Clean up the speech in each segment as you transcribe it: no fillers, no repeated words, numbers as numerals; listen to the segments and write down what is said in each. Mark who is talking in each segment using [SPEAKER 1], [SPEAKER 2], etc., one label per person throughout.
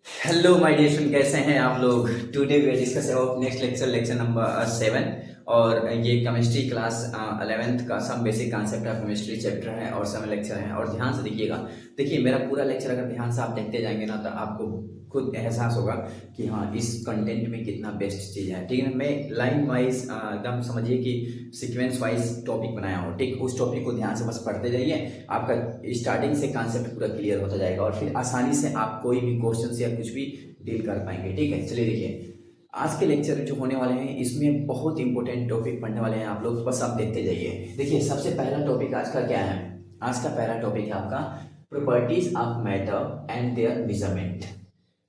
[SPEAKER 1] Hello my dear student, कैसे हैं आप लोग। Today we are discuss about next lecture, lecture number 7। और ये केमिस्ट्री क्लास 11th का some basic concept of chemistry chapter है और सम लेक्चर है। और ध्यान से देखिएगा। देखिए मेरा पूरा लेक्चर अगर ध्यान से आप देखते जाएंगे ना तो आपको खुद एहसास होगा कि हाँ इस कंटेंट में कितना बेस्ट चीज़ है। ठीक है, मैं लाइन वाइज एकदम समझिए कि सीक्वेंस वाइज टॉपिक बनाया हूँ। ठीक, उस टॉपिक को ध्यान से बस पढ़ते जाइए, आपका स्टार्टिंग से कॉन्सेप्ट पूरा क्लियर होता जाएगा और फिर आसानी से आप कोई भी क्वेश्चन या कुछ भी डील कर पाएंगे। ठीक है, चलिए देखिए आज के लेक्चर जो होने वाले हैं इसमें बहुत इंपॉर्टेंट टॉपिक पढ़ने वाले हैं आप लोग, बस आप देखते जाइए। देखिए सबसे पहला टॉपिक आज का क्या है। आज का पहला टॉपिक है आपका properties of matter and there measurement.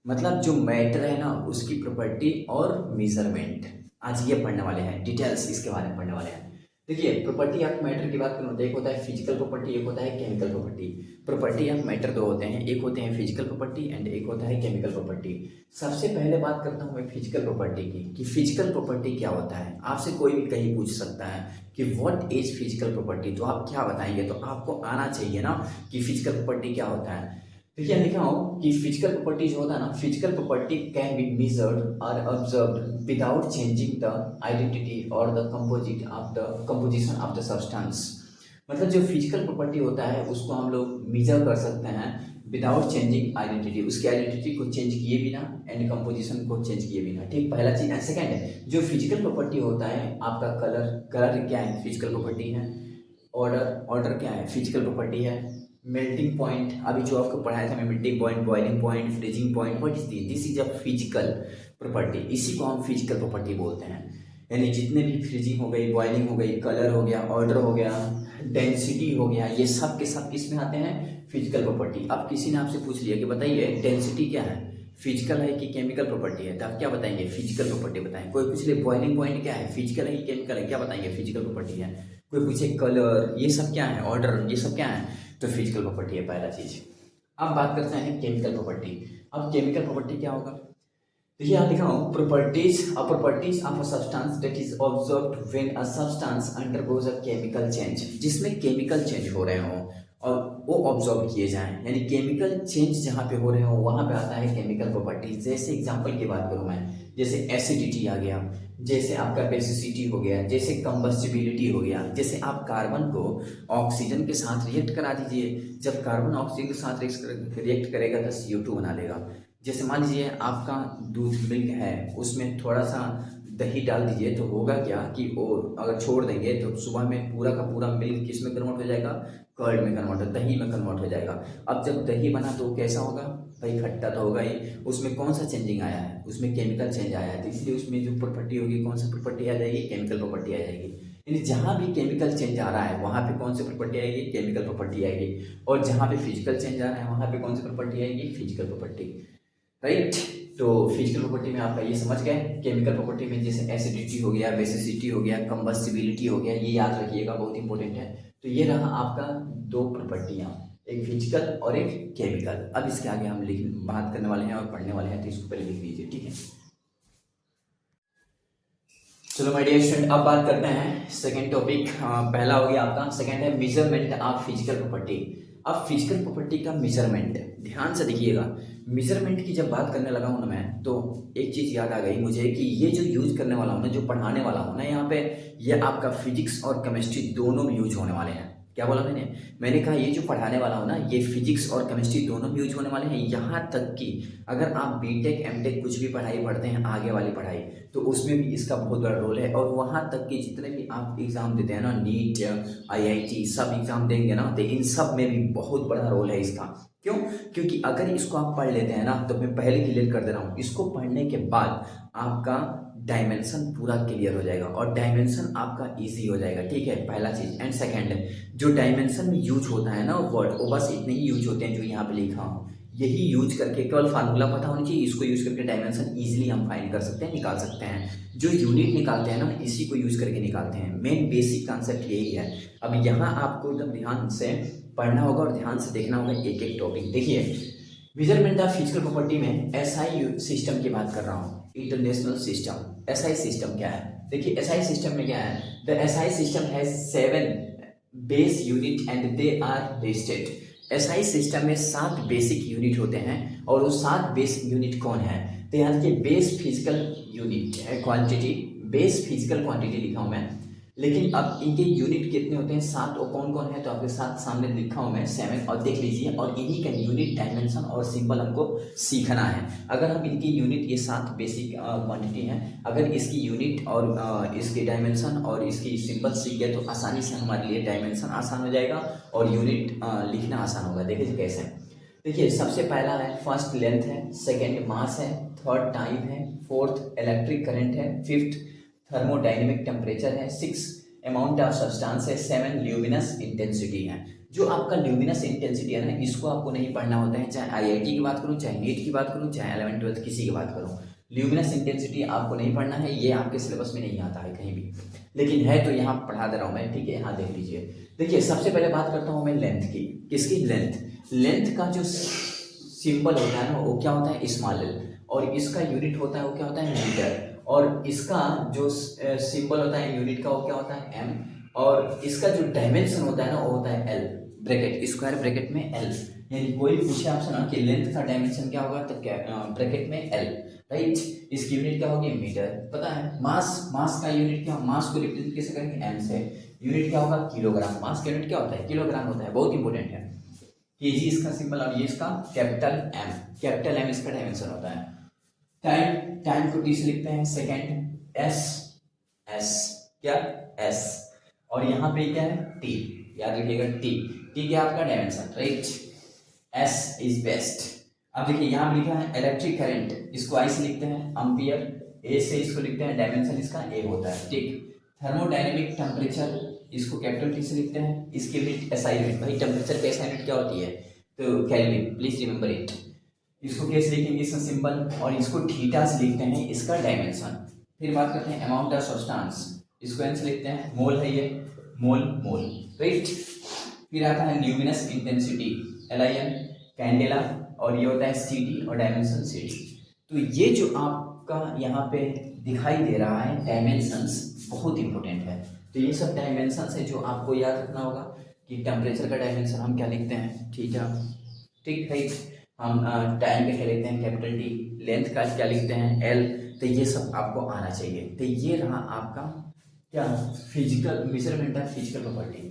[SPEAKER 1] मतलब जो मैटर है ना उसकी प्रॉपर्टी और मेजरमेंट, आज ये पढ़ने वाले हैं। डिटेल्स इसके बारे में पढ़ने वाले हैं। देखिए प्रॉपर्टी ऑफ मैटर की बात करूँ तो एक होता है फिजिकल प्रॉपर्टी, एक होता है chemical property. Property of matter दो होते हैं, एक होते हैं फिजिकल प्रॉपर्टी एंड एक होता है केमिकल प्रॉपर्टी। सबसे पहले बात करता हूँ मैं फिजिकल प्रॉपर्टी की कि फिजिकल प्रॉपर्टी क्या होता है। आपसे कोई भी कहीं पूछ सकता है कि व्हाट इज फिजिकल प्रॉपर्टी, तो आप क्या बताएंगे। तो आपको आना चाहिए ना कि फिजिकल प्रॉपर्टी क्या होता है। देखिए लिखा हूँ कि फिजिकल प्रॉपर्टी जो होता है ना, physical property can be measured और observed without changing the identity और the composition of the substance. मतलब जो फिजिकल प्रॉपर्टी होता है उसको हम लोग मेजर कर सकते हैं विदाउट चेंजिंग आइडेंटिटी, उसकी आइडेंटिटी को चेंज किए बिना एंड कंपोजिशन को चेंज किए बिना। ठीक, पहला चीज। एंड सेकंड है जो फिजिकल प्रॉपर्टी होता है आपका कलर। कलर क्या है, फिजिकल प्रॉपर्टी है। ऑर्डर, ऑर्डर क्या है, फिजिकल प्रॉपर्टी है। मेल्टिंग पॉइंट, अभी जो आपको पढ़ाया था मैं, melting point, boiling point, freezing point, what is this is a physical property. इसी को हम फिजिकल प्रॉपर्टी बोलते हैं। यानी जितने भी फ्रीजिंग हो गई, बॉइलिंग हो गई, कलर हो गया, ऑर्डर हो गया, डेंसिटी हो गया, ये सब के सब किस में आते हैं, फिजिकल प्रॉपर्टी। अब किसी ने आपसे पूछ लिया कि बताइए डेंसिटी क्या है, फिजिकल है कि केमिकल प्रॉपर्टी है, तो आप क्या बताएंगे, फिजिकल प्रॉपर्टी बताएं। कोई पूछ ले बॉइलिंग पॉइंट क्या है, फिजिकल है कि केमिकल है, क्या बताएंगे, फिजिकल प्रॉपर्टी है। कोई पूछे कलर ये सब क्या है, ऑर्डर ये सब क्या है, तो फिजिकल प्रॉपर्टी है पहला चीज। अब बात करते हैं केमिकल प्रॉपर्टी। अब केमिकल प्रॉपर्टी क्या होगा। देखिए यहाँ लिखा हूँ properties of a substance that is observed when a substance undergoes a chemical change. जिसमें केमिकल चेंज हो रहे हों और वो ऑब्जर्व किए जाएं, यानी केमिकल चेंज जहाँ पे हो रहे हो वहाँ पे आता है केमिकल प्रॉपर्टीज। जैसे एग्जांपल की बात करूँ मैं, जैसे एसिडिटी आ गया, जैसे आपका बेसिसिटी हो गया, जैसे कंबस्टिबिलिटी हो गया। जैसे आप कार्बन को ऑक्सीजन के साथ रिएक्ट करा दीजिए, जब कार्बन ऑक्सीजन के साथ रिएक्ट करेगा तो CO2 बना लेगा। जैसे मान लीजिए आपका दूध मिल्क है, उसमें थोड़ा सा दही डाल दीजिए तो होगा क्या कि वो अगर छोड़ देंगे तो सुबह में पूरा का पूरा मिल्क किस में कन्वर्ट हो जाएगा, कर्ड में कन्वर्ट हो, दही में कन्वर्ट हो जाएगा। अब जब दही बना तो कैसा होगा भाई, खट्टा तो होगा ही। उसमें कौन सा चेंजिंग आया है, उसमें केमिकल चेंज आया है, तो इसलिए उसमें जो प्रॉपर्टी होगी कौन सा प्रॉपर्टी आ जाएगी, केमिकल प्रॉपर्टी आ जाएगी। यानी जहाँ भी केमिकल चेंज आ रहा है वहाँ पे कौन सी प्रॉपर्टी आएगी, केमिकल प्रॉपर्टी आएगी। और जहाँ पे फिजिकल चेंज आ रहा है वहाँ पे कौन सी प्रॉपर्टी आएगी, फिजिकल प्रॉपर्टी। राइट, तो फिजिकल प्रॉपर्टी में आपका ये समझ गए। केमिकल प्रॉपर्टी में जैसे एसिडिटी हो गया, बेसिसिटी हो गया, कंबस्टिबिलिटी हो गया, ये याद रखिएगा, बहुत इंपॉर्टेंट है। तो ये रहा आपका दो प्रॉपर्टियां, एक फिजिकल और एक केमिकल। अब इसके आगे हम लिख बात करने वाले हैं और पढ़ने वाले हैं, तो इसको पहले लिख दीजिए। ठीक है, चलो माय डियर स्टूडेंट अब बात करते हैं सेकंड टॉपिक। पहला हो गया आपका, सेकंड है मेजरमेंट ऑफ फिजिकल प्रॉपर्टी। अब फिजिकल प्रॉपर्टी का मेजरमेंट ध्यान से देखिएगा। मेजरमेंट की जब बात करने लगा हूं ना मैं, तो एक चीज याद आ गई मुझे कि ये जो यूज करने वाला हूं ना, जो पढ़ाने वाला हूं ना यहाँ पे, ये आपका फिजिक्स और केमिस्ट्री दोनों में यूज होने वाले हैं। क्या बोला मैंने कहा ये जो पढ़ाने वाला हूँ ना, ये फिजिक्स और केमिस्ट्री दोनों में यूज होने वाले हैं। यहाँ तक कि अगर आप बीटेक एमटेक कुछ भी पढ़ाई पढ़ते हैं, आगे वाली पढ़ाई, तो उसमें भी इसका बहुत बड़ा रोल है। और वहाँ तक कि जितने भी आप एग्जाम देते हैं ना, नीट या IIT सब एग्जाम देंगे ना, तो इन सब में भी बहुत बड़ा रोल है इसका। क्यों, क्योंकि अगर इसको आप पढ़ लेते हैं ना, तो मैं पहले क्लियर कर दे रहा हूँ, इसको पढ़ने के बाद आपका डायमेंशन पूरा क्लियर हो जाएगा और डायमेंशन आपका इजी हो जाएगा। ठीक है, पहला चीज। एंड सेकंड, जो डायमेंशन में यूज होता है ना वर्ड, वो बस इतने ही यूज होते हैं जो यहाँ पे लिखा हूँ। यही यूज करके, केवल फार्मूला पता होना चाहिए, इसको यूज करके डायमेंशन इजीली हम फाइंड कर सकते हैं, निकाल सकते हैं। जो यूनिट निकालते हैं ना, इसी को यूज करके निकालते हैं। मेन बेसिक कॉन्सेप्ट यही है। अब यहाँ आपको एकदम ध्यान से पढ़ना होगा और ध्यान से देखना होगा एक एक टॉपिक। देखिए मेजरमेंट ऑफ फिजिकल प्रॉपर्टी में SI सिस्टम की बात कर रहा हूँ, इंटरनेशनल सिस्टम। SI सिस्टम क्या है, देखिए SI सिस्टम में क्या है, the SI system has 7 base unit and they are listed. SI system में 7 बेसिक यूनिट होते हैं और वो 7 बेसिक यूनिट कौन है? तो यहाँ देखिए बेस फिजिकल यूनिट है, क्वांटिटी, बेस फिजिकल क्वांटिटी लिखा हूँ मैं, लेकिन अब इनके यूनिट कितने होते हैं? 7। और कौन कौन है? तो आपके साथ सामने लिखा हूँ मैं 7, और देख लीजिए। और इन्हीं का यूनिट, डायमेंशन और सिंबल हमको सीखना है। अगर हम इनकी यूनिट, ये 7 बेसिक क्वांटिटी हैं, अगर इसकी यूनिट और इसके डायमेंशन और इसकी सिंबल सीख गए तो आसानी से हमारे लिए डायमेंशन आसान हो जाएगा और यूनिट लिखना आसान होगा। देखिए कैसे। देखिए सबसे पहला है फर्स्ट लेंथ है, सेकेंड मास है, थर्ड टाइम है, फोर्थ इलेक्ट्रिक करंट है, फिफ्थ थर्मोडाइनमिक टेम्परेचर है, 6 अमाउंट ऑफ सब्सटेंस है, 7 ल्यूमिनस इंटेंसिटी है। जो आपका ल्यूमिनस इंटेंसिटी है ना, इसको आपको नहीं पढ़ना होता है, चाहे आईआईटी की बात करूं, चाहे नीट की बात करूं, चाहे 11th 12th किसी की बात करूं, ल्यूमिनस इंटेंसिटी आपको नहीं पढ़ना है, ये आपके सिलेबस में नहीं आता है कहीं भी, लेकिन है तो यहाँ पढ़ा दे रहा हूँ मैं, ठीक है। यहाँ देख लीजिए। देखिए सबसे पहले बात करता हूँ मैं लेंथ की। किसकी? लेंथ का जो सिंबल होता है ना वो क्या होता है? Small L. और इसका यूनिट होता है वो क्या होता है? मीटर। और इसका जो सिंबल होता है यूनिट का वो क्या होता है? एम। और इसका जो डायमेंशन होता है ना वो होता है एल, ब्रैकेट, स्क्वायर ब्रैकेट में एल। यानी कोई पूछे आपसे ना कि लेंथ का डायमेंशन क्या होगा, तो ब्रैकेट में एल, राइट। इसकी यूनिट क्या होगी? मीटर, पता है। मास का यूनिट क्या? मास को रिप्रेजेंट कैसे करेंगे? एम से। यूनिट क्या होगा? किलोग्राम। मास का यूनिट क्या होता है? किलोग्राम होता है, बहुत इंपॉर्टेंट है। केजी इसका सिंबल और ये इसका कैपिटल एम इसका डायमेंशन होता है। टाइम को टी से लिखते हैं, सेकेंड एस क्या? एस। और यहाँ पे क्या है? टी, याद रखिएगा टी क्या आपका dimension, right. S is best. अब देखिए यहाँ पे लिखा है इलेक्ट्रिक करंट, इसको आई से लिखते हैं अम्पियर, ए से इसको लिखते हैं, डायमेंशन इसका ए होता है, ठीक। थर्मोडायनेमिक टेम्परेचर, इसको कैपिटल टी से लिखते हैं, इसकी यूनिट एसआई यूनिट, भाई टेम्परेचर की एसआई यूनिट क्या होती है? तो केल्विन, प्लीज रिमेंबर इट। इसको कैसे लिखेंगे? इसका सिंबल, और इसको थीटा से लिखते हैं, इसका डायमेंशन। फिर बात करते हैं अमाउंट ऑफ सब्सटेंस, इसको एन से लिखते हैं, मोल है ये, मोल, राइट। फिर आता है ल्यूमिनस इंटेंसिटी, LIN, कैंडेला, और ये होता है CD और डायमेंशन CD। तो ये जो आपका यहाँ पे दिखाई दे रहा है डायमेंशंस, बहुत इंपॉर्टेंट है। तो ये सब डायमेंशंस है जो आपको याद रखना होगा कि टेम्परेचर का डायमेंशन हम क्या लिखते हैं? थीटा, ठीक है। हम टाइम का क्या लिखते हैं? Capital T। लेंथ का क्या लिखते हैं? L। तो ये सब आपको आना चाहिए। तो ये रहा आपका क्या? Physical measurement of physical property.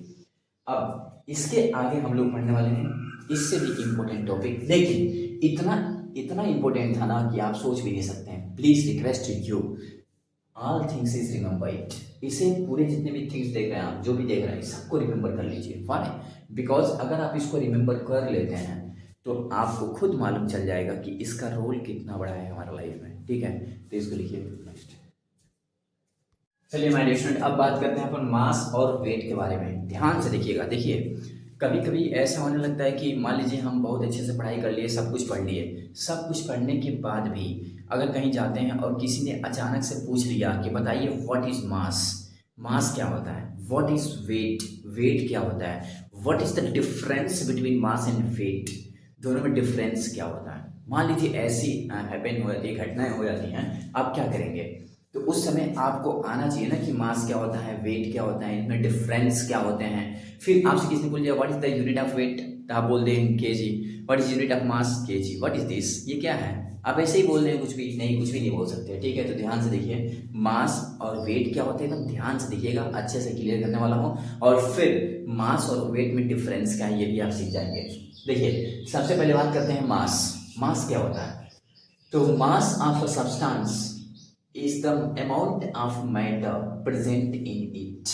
[SPEAKER 1] अब इसके आगे हम लोग पढ़ने वाले हैं इससे भी इम्पोर्टेंट टॉपिक, लेकिन इतना इम्पोर्टेंट था ना कि आप सोच भी नहीं सकते हैं। Please request you, all things is remember it. इसे पूरे जितने भी थिंग्स देख रहे हैं आप, जो भी देख रहे हैं, सबको रिमेंबर कर लीजिए। वाई? बिकॉज अगर आप इसको रिमेंबर कर लेते हैं तो आपको खुद मालूम चल जाएगा कि इसका रोल कितना बड़ा है हमारा लाइफ में, ठीक है। तो इसको लिखिए नेक्स्ट। चलिए माय डियर स्टूडेंट, अब बात करते हैं अपन मास और वेट के बारे में। ध्यान से देखिएगा। देखिए कभी कभी ऐसा होने लगता है कि मान लीजिए हम बहुत अच्छे से पढ़ाई कर लिए, सब कुछ पढ़ लिए, सब कुछ पढ़ने के बाद भी अगर कहीं जाते हैं और किसी ने अचानक से पूछ लिया कि बताइए व्हाट इज मास, मास क्या होता है, व्हाट इज वेट, वेट क्या होता है, what is the difference between mass and weight, दोनों में डिफरेंस क्या होता है। मान लीजिए ऐसी हैपन हो जाती है, घटनाएं हो जाती हैं, आप क्या करेंगे? तो उस समय आपको आना चाहिए ना कि मास क्या होता है, वेट क्या होता है, इनमें डिफरेंस क्या होते हैं। फिर आपसे किसी ने बोल दिया what is the unit of weight, तो आप बोल दें KG. What is unit of mass? KG. What is this, ये क्या है? आप ऐसे ही बोल दें, कुछ भी नहीं बोल सकते, ठीक है। तो ध्यान से देखिए मास और वेट क्या होते हैं, एकदम ध्यान से देखिएगा, अच्छे से क्लियर करने वाला हूँ। और फिर मास और वेट में डिफरेंस क्या है ये भी आप सीख जाएंगे। देखिए सबसे पहले बात करते हैं मास क्या होता है। तो mass of a substance is the amount of matter present in it.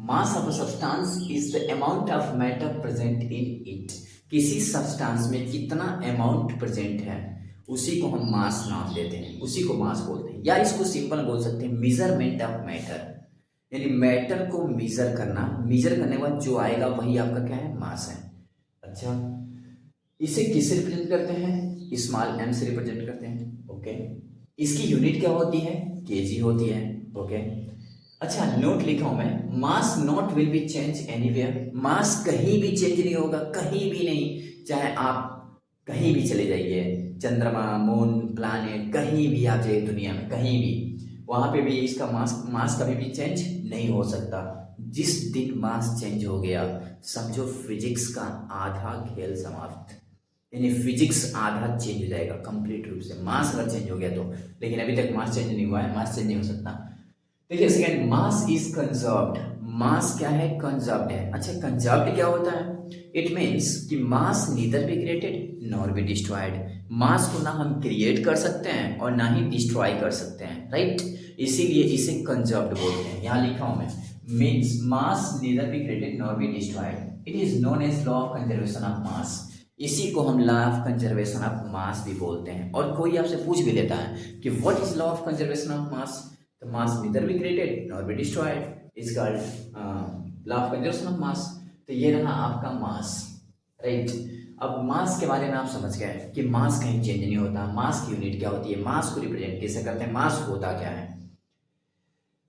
[SPEAKER 1] Mass of a substance is the amount of matter present in it. किसी सब्सटेंस में कितना अमाउंट प्रेजेंट है उसी को हम मास नाम देते हैं, उसी को मास बोलते हैं, या इसको सिंपल बोल सकते हैं मेजरमेंट ऑफ मैटर। यानी मैटर को मेजर करना, मेजर करने के बाद जो आएगा वही आपका क्या है? मास है। अच्छा, इसे किससे रिप्रेजेंट करते हैं? स्मॉल m से रिप्रेजेंट करते हैं, ओके। इसकी यूनिट क्या होती है? केजी होती है, ओके। अच्छा नोट लिखा हूं मैं, mass not will be change anywhere. Mass कहीं भी चेंज नहीं होगा, कहीं भी नहीं। चाहे आप कहीं भी चले जाइए, चंद्रमा, मून, प्लैनेट, कहीं भी आप जाइए दुनिया में, कहीं भी, वहां पे भी इसका मास कभी भी चेंज नहीं हो सकता। जिस दिन मास चेंज हो गया समझो फिजिक्स का आधा खेल समाप्त, यानी फिजिक्स आधा चेंज हो जाएगा कंप्लीट रूप से, मास अगर चेंज हो गया तो। लेकिन अभी तक मास चेंज नहीं हुआ है, मास चेंज नहीं हो सकता। देखिए सेकंड, मास इज कंजर्व्ड। मास क्या है? कंजर्व्ड है। अच्छा, कंजर्व्ड क्या होता है? इट मीन्स कि mass neither be created nor be destroyed. Mass को ना हम क्रिएट कर सकते हैं और ना ही डिस्ट्रॉय कर सकते हैं, राइट? इसीलिए इसे कंजर्व्ड बोलते हैं। यहाँ लिखा हूं मैं, means mass neither be created nor be destroyed. It is known as law of conservation of mass. इसी को हम law of conservation of mass भी बोलते हैं। और कोई आपसे पूछ भी लेता है कि what is law of conservation of मास, तो मास neither be created nor be destroyed is called law of conservation of mass। तो ये रहा आपका मास, राइट? अब मास के बारे में आप समझ गए कि मास कहीं चेंज नहीं होता। मास की यूनिट क्या होती है, मास को रिप्रेजेंट कैसे करते हैं, मास होता क्या है।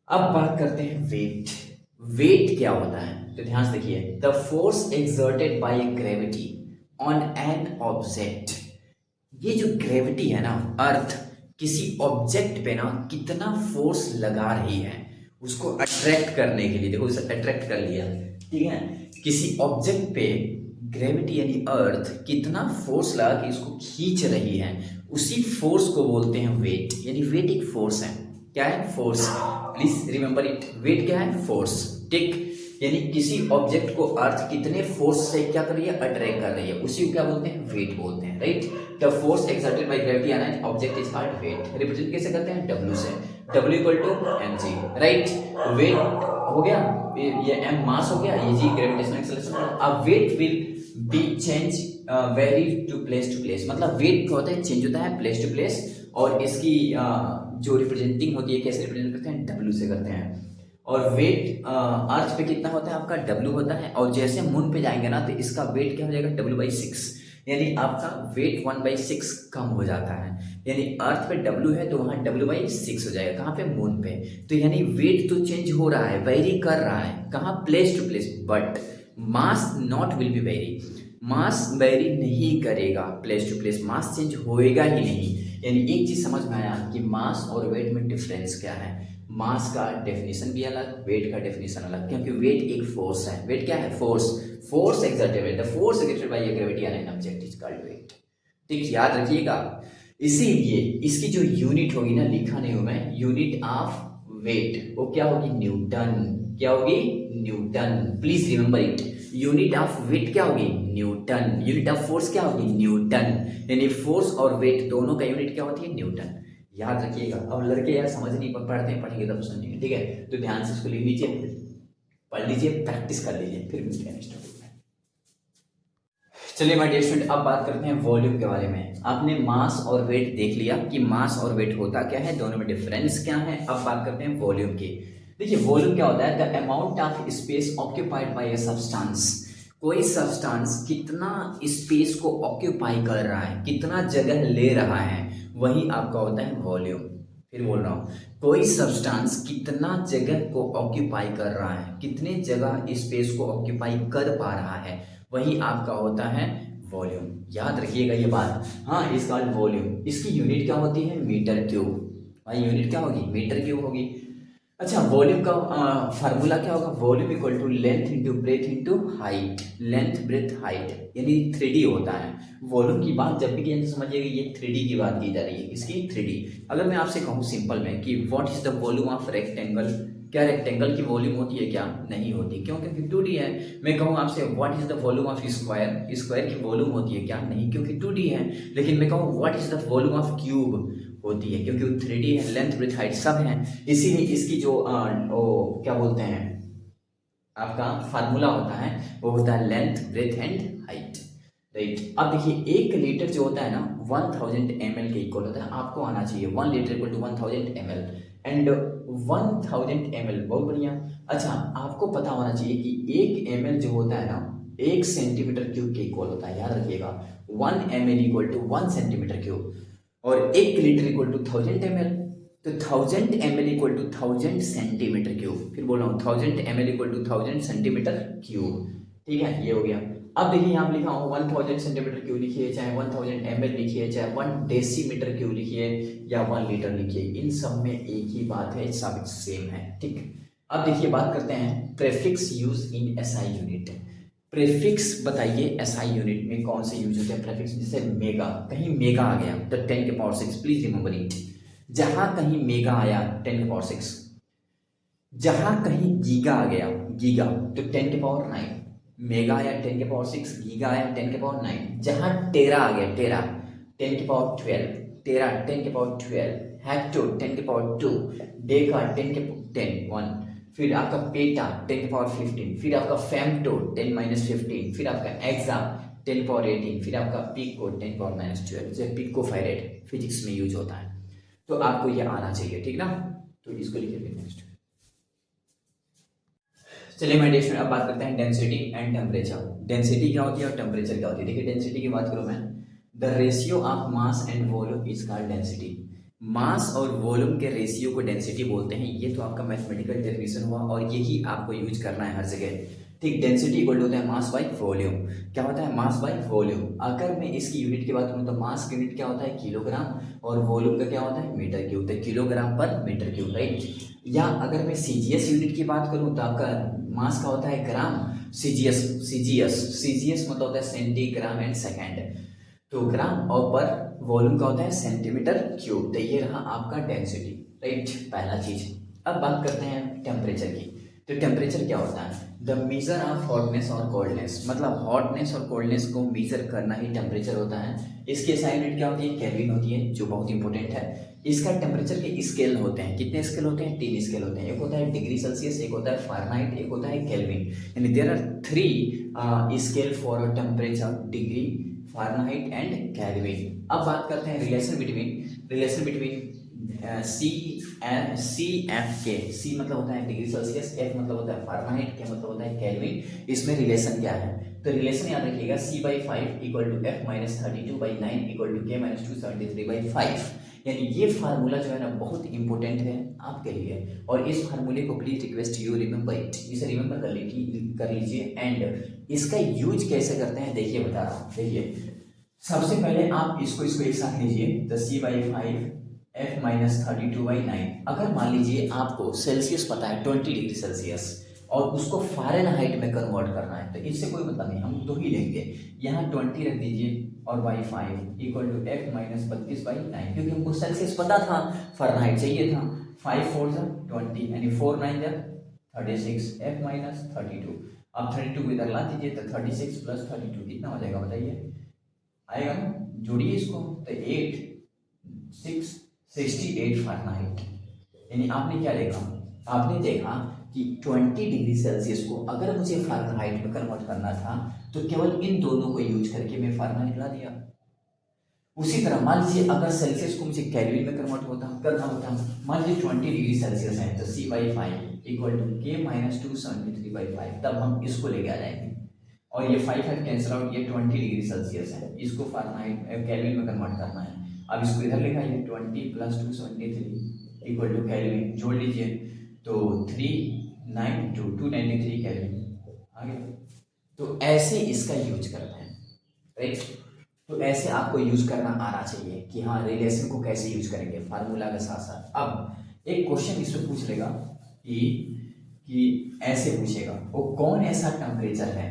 [SPEAKER 1] अब बात करते हैं वेट। वेट क्या होता है? तो ध्यान से देखिए, the force exerted by gravity on an object. ये जो ग्रेविटी है ना, अर्थ किसी ऑब्जेक्ट पे ना कितना फोर्स लगा रही है उसको अट्रैक्ट करने के लिए। देखो उसे अट्रैक्ट कर लिया, ठीक है? किसी ऑब्जेक्ट पे ग्रेविटी यानी अर्थ कितना फोर्स लगा कि इसको खींच रही है, उसी फोर्स को बोलते हैं वेट। यानी वेट एक फोर्स है। क्या है? Force. Please remember it, weight क्या है? फोर्स, ठीक? यानी किसी ऑब्जेक्ट को अर्थ कितने फोर्स से क्या कर रही है, अट्रैक्ट कर रही है, उसी को क्या बोलते हैं, वेट बोलते हैं, right? The force exerted by gravity on an object is called wait. Represent कैसे करते हैं, W से, W equal to mg, right? Wait हो गया, ये m मास हो गया, ये g ग्रेविटेशनल एक्सेलरेशन। अब weight will be change very to place, मतलब वेट क्या होता है, चेंज होता है प्लेस टू प्लेस। और इसकी जो रिप्रेजेंटिंग होती है, कैसे रिप्रेजेंट करते हैं, W से करते हैं। और वेट अर्थ पे कितना होता है आपका, W होता है। और जैसे मून पे जाएंगे ना तो इसका वेट क्या हो जाएगा, W/6, यानी आपका वेट 1/6 कम हो जाता है। यानी अर्थ पे W है तो वहाँ W/6 हो जाएगा, कहाँ पे, मून पे। तो यानी वेट तो चेंज हो रहा है, वेरी कर रहा है, कहाँ, place to place, but mass not will be vary. Mass vary नहीं करेगा place to place, mass change होएगा ही नहीं। यानी एक चीज समझ में आया कि मास और वेट में डिफरेंस क्या है। मास का डेफिनेशन भी अलग, वेट का डेफिनेशन अलग, क्योंकि वेट एक फोर्स है। वेट क्या है, force. Force exerted, the force exerted by a gravity on an object is called weight. ठीक, याद रखिएगा। इसीलिए इसकी जो यूनिट होगी ना, लिखा नहीं हूं मैं, यूनिट ऑफ वेट वो क्या होगी, न्यूटन। क्या होगी, newton. Please remember it, unit of weight क्या होगी, न्यूटन। यूनिट ऑफ फोर्स क्या होगी, न्यूटन। यानी फोर्स और वेट दोनों का यूनिट क्या होती है, न्यूटन। याद रखिएगा। अब लड़के यार समझ नहीं पढ़ते हैं, पढ़ेंगे तब समझेंगे, ठीक है? तो ध्यान से इसको लिख लीजिए, पढ़ लीजिए, प्रैक्टिस कर लीजिए, फिर मिलते हैं नेक्स्ट टॉपिक में। चलिए माय डियर स्टूडेंट, अब बात करते हैं वॉल्यूम के बारे में। आपने मास और वेट देख लिया कि मास और वेट होता क्या है, दोनों में डिफरेंस क्या है। अब बात करते हैं वॉल्यूम की। देखिए वॉल्यूम क्या होता है, the amount of space occupied by a substance. कोई सब्सटेंस कितना स्पेस को ऑक्यूपाई कर रहा है, कितना जगह ले रहा है, वही आपका होता है वॉल्यूम। फिर बोल रहा हूँ, कोई सब्सटेंस कितना जगह को ऑक्यूपाई कर रहा है, कितने जगह स्पेस को ऑक्यूपाई कर पा रहा है, वही आपका होता है वॉल्यूम। याद रखिएगा ये बात। हाँ, इसका वॉल्यूम, इसकी यूनिट क्या होती है, मीटर क्यूब। भाई यूनिट क्या होगी, मीटर क्यूब होगी। अच्छा, वॉल्यूम का फार्मूला क्या होगा, volume equal to length into breadth into height. Length breadth height यानी 3D होता है। वॉल्यूम की बात जब भी की तो समझिएगा ये 3D की बात की जा रही है। इसकी 3D। अगर मैं आपसे कहूँ सिंपल में कि what is the volume of rectangle, क्या रेक्टेंगल की वॉल्यूम होती है, क्या नहीं होती, क्यों, क्योंकि 2D है। मैं कहूँ आपसे what is the volume of square, square की वॉल्यूम होती है क्या, नहीं, क्योंकि 2D है। लेकिन मैं कहूँ what is the volume of cube, होती है, क्योंकि वो 3D है, लेंथ ब्रेथ हाइट सब है। इसीलिए इसकी जो क्या बोलते हैं आपका फार्मूला होता है, वो होता है length breadth and height, right? अब देखिए 1 लीटर जो होता है ना 1000 ml के इक्वल होता है। आपको आना चाहिए 1 litre equal to 1000 ml and 1000 ml, बहुत बढ़िया। अच्छा, आपको पता होना चाहिए कि 1 ml जो होता है ना 1 सेंटीमीटर क्यूब के इक्वल होता है। याद रखिएगा 1 ml equal to 1 centimetre cube, और 1 लीटर इक्वल टू 1000 ml। तो 1000 ml equal to 1000 centimetre cube. फिर बोल रहा हूँ 1000 ml equal to 1000 centimetre cube, ठीक है? ये हो गया। अब देखिए यहाँ लिखा हूँ 1000 सेंटीमीटर क्यूब लिखिए, चाहे 1000 ml लिखिए, चाहे 1 डेसीमीटर क्यूब लिखिए या 1 लीटर लिखिए, इन सब में एक ही बात है, सब सेम है, ठीक। अब देखिए बात करते हैं prefix use in SI unit. Prefix बताइए एसआई यूनिट में कौन से यूज होते हैं प्रेफिक्स। जैसे मेगा, कहीं मेगा आ गया तो 10⁶, प्लीज रिमेंबर इट। जहां कहीं मेगा आया 10⁶, जहां कहीं गीगा आ गया गीगा तो 10⁹, मेगा आया 10⁶, गीगा आया 10⁹, जहां टेरा आ गया टेरा 10⁻12, टेरा 10⁻12, हेक्टो 10⁻2, डेका 10⁻1, फिर आपका पेटा 10⁻15, फिर आपका फेम्टो 10⁻15, फिर आपका एक्सा 10⁻18, फिर आपका पिको 10⁻12। जो पिको फेरेड फिजिक्स में यूज होता है, तो आपको ये आना चाहिए, ठीक ना। तो इसको लिखिए नेक्स्ट। चलिए माय डियर स्टूडेंट, अब बात करते हैं डेंसिटी एंड टेम्परेचर। डेंसिटी क्या होती है और टेम्परेचर क्या होती है। देखिए डेंसिटी की बात करूं मैं, the ratio of mass and volume is called density. Mass और वॉल्यूम के रेशियो को डेंसिटी बोलते हैं। ये तो आपका मैथमेटिकल डेफिनेशन हुआ और यही आपको यूज करना है हर जगह, ठीक। डेंसिटी इक्वल होता है मास बाई वॉल्यूम। क्या होता है मास बाई वॉल्यूम। अगर मैं इसकी यूनिट की बात करूं तो मास की यूनिट क्या होता है किलोग्राम, और वॉल्यूम का क्या होता है मीटर क्यूब, तो किलोग्राम पर मीटर क्यूब, राइट। या अगर मैं सीजीएस यूनिट की बात करूं तो आपका मास का होता है ग्राम, सीजीएस सीजीएस सीजीएस मतलब होता है सेंटीग्राम एंड सेकेंड, तो ग्राम, और पर वॉल्यूम का होता है सेंटीमीटर क्यूब। तो ये रहा आपका डेंसिटी, राइट, पहला चीज। अब बात करते हैं टेम्परेचर की। तो टेम्परेचर क्या होता है, द मेजर ऑफ हॉटनेस और कोल्डनेस, मतलब हॉटनेस और कोल्डनेस को मेजर करना ही टेम्परेचर होता है। इसकी SI यूनिट क्या होती है केल्विन होती है, जो बहुत इंपॉर्टेंट है। इसका टेम्परेचर के स्केल होते हैं, कितने स्केल होते हैं 3 स्केल होते हैं। एक होता है डिग्री सेल्सियस, एक होता है फ़ारेनहाइट, एक होता है केल्विन। यानी there are 3 scale for temperature, degree, Fahrenheit and Kelvin. अब बात करते हैं रिलेशन बिटवीन सी एफ के। सी मतलब होता है डिग्री सेल्सियस, एफ मतलब होता है फ़ारेनहाइट, के मतलब होता है केल्विन। इसमें रिलेशन क्या है, तो रिलेशन याद रखिएगा C/5 equal to F-32/9 equal to K-273/5। यानी ये फार्मूला जो है ना बहुत इंपॉर्टेंट है आपके लिए, और इस फार्मूले को please request you remember it, इसे रिमेंबर कर लीजिए। एंड इसका यूज कैसे करते हैं देखिए बता रहा हूँ। देखिए सबसे पहले आप इसको एक साथ लीजिए, तो C/5 F-32/9। अगर मान लीजिए आपको सेल्सियस पता है 20 डिग्री सेल्सियस और उसको फ़ारेनहाइट में कन्वर्ट करना है, तो इससे कोई मतलब नहीं, हम 2 ही लेंगे। यहाँ 20 रख दीजिए और बाई 5 इक्वल टू F-32/9, क्योंकि हमको सेल्सियस पता था, फ़ारेनहाइट चाहिए था। 5 4 जा 20 यानी 4 9 जा 36, F-32। अब 32 को इधर ला दीजिए, तो 36 + 32 कितना हो जाएगा बताइए, आएगा ना, जोड़िए इसको, तो 8 6 68 फ़ारेनहाइट। यानी आपने क्या देखा, आपने देखा कि 20 डिग्री सेल्सियस को अगर मुझे फ़ारेनहाइट में कन्वर्ट करना था तो केवल इन दोनों को यूज करके मैं फ़ारेनहाइट ला दिया। उसी तरह मान लीजिए अगर सेल्सियस को मुझे केल्विन में कन्वर्ट करना होता, मान लीजिए 20 डिग्री सेल्सियस है, तो C/5 इक्वल टू K-273/5, तब हम इसको लेके आ जाएंगे। और ये 5 है कैंसिल आउट, ये 20 डिग्री सेल्सियस है, इसको फ़ारेनहाइट केल्विन में कन्वर्ट करना है। अब इसको इधर लिखा है 20 + 273 इक्वल टू केल्विन, जोड़ लीजिए तो 392 293 केल्विन आ गया। तो ऐसे इसका यूज करते हैं, राइट। तो ऐसे आपको यूज करना आना चाहिए कि हाँ रिलेशन को कैसे यूज करेंगे फार्मूला के साथ साथ। अब एक क्वेश्चन इसमें पूछ लेगा कि ऐसे पूछेगा, वो कौन ऐसा टेम्परेचर है,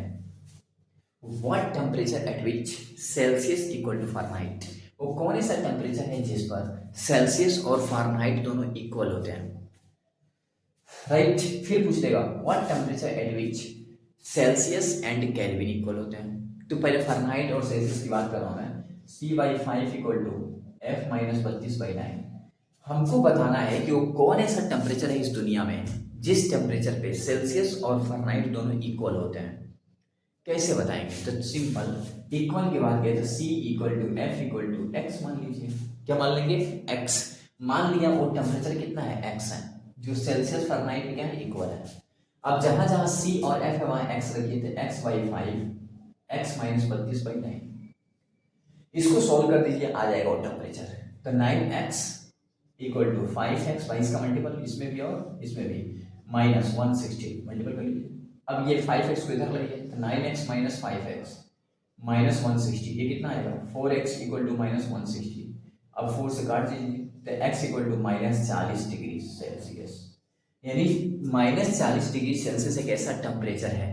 [SPEAKER 1] what temperature at which Celsius equal to Fahrenheit. वो कौन ऐसा टेम्परेचर है जिस पर सेल्सियस और फ़ारेनहाइट दोनों इक्वल होते हैं, राइट। फिर पूछ लेगा what temperature at which Celsius and kelvin equal होते हैं। तो पहले फ़ारेनहाइट और सेल्सियस की बात कर रहा हूं मैं। C/5 equal to F-32/9। हमको बताना है कि वो कौन ऐसा टेम्परेचर है इस दुनिया में जिस टेम्परेचर पे सेल्सियस और फ़ारेनहाइट दोनों इक्वल होते हैं। कैसे बताएंगे, तो सिंपल, इक्वल की बात करें तो C equal to F equal to X मान लीजिए। क्या मान लेंगे X। मान लिया वो टेम्परेचर कितना है X है, जो सेल्सियस फ़ारेनहाइट में क्या है इक्वल है। अब जहां जहां C और F है वहां X रखिए, तो X/5 X-32/9। इसको सॉल्व कर दीजिए, आ जाएगा वो टेम्परेचर, तो 9X इक्वल टू 5X, 22 का मल्टीपल इसमें भी और इसमें भी, -160 मल्टीपल कर लीजिए। अब ये 5X को इधर लाइए, तो 9X - 5X -160, ये कितना आएगा 4X इक्वल टू -160। अब 4 से काट दीजिए, तो X equal to -40 degree Celsius. यानी -40 डिग्री सेल्सियस एक ऐसा टेम्परेचर है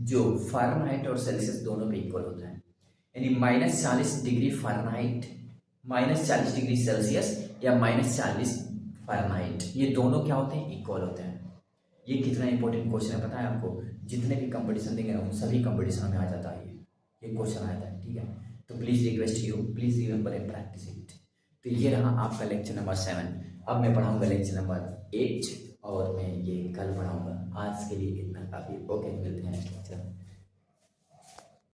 [SPEAKER 1] जो फ़ारेनहाइट और सेल्सियस दोनों पे इक्वल होता है। यानी -40 डिग्री फ़ारेनहाइट, -40 डिग्री सेल्सियस या -40 फ़ारेनहाइट, ये दोनों क्या होते हैं? इक्वल होते हैं। ये कितना इंपॉर्टेंट क्वेश्चन है पता है आपको? जितने भी कंपटीशन देंगे ना, सभी कंपटीशन में आ जाता है ये क्वेश्चन आया था, ठीक है। तो please request you, please remember and practice it. तो ये रहा आपका लेक्चर नंबर 7। अब मैं पढ़ाऊंगा लेक्चर नंबर 8 और मैं ये कल पढ़ाऊंगा। आज के लिए इतना काफ़ी। ओके, मिलते हैं नेक्स्ट लेक्चर।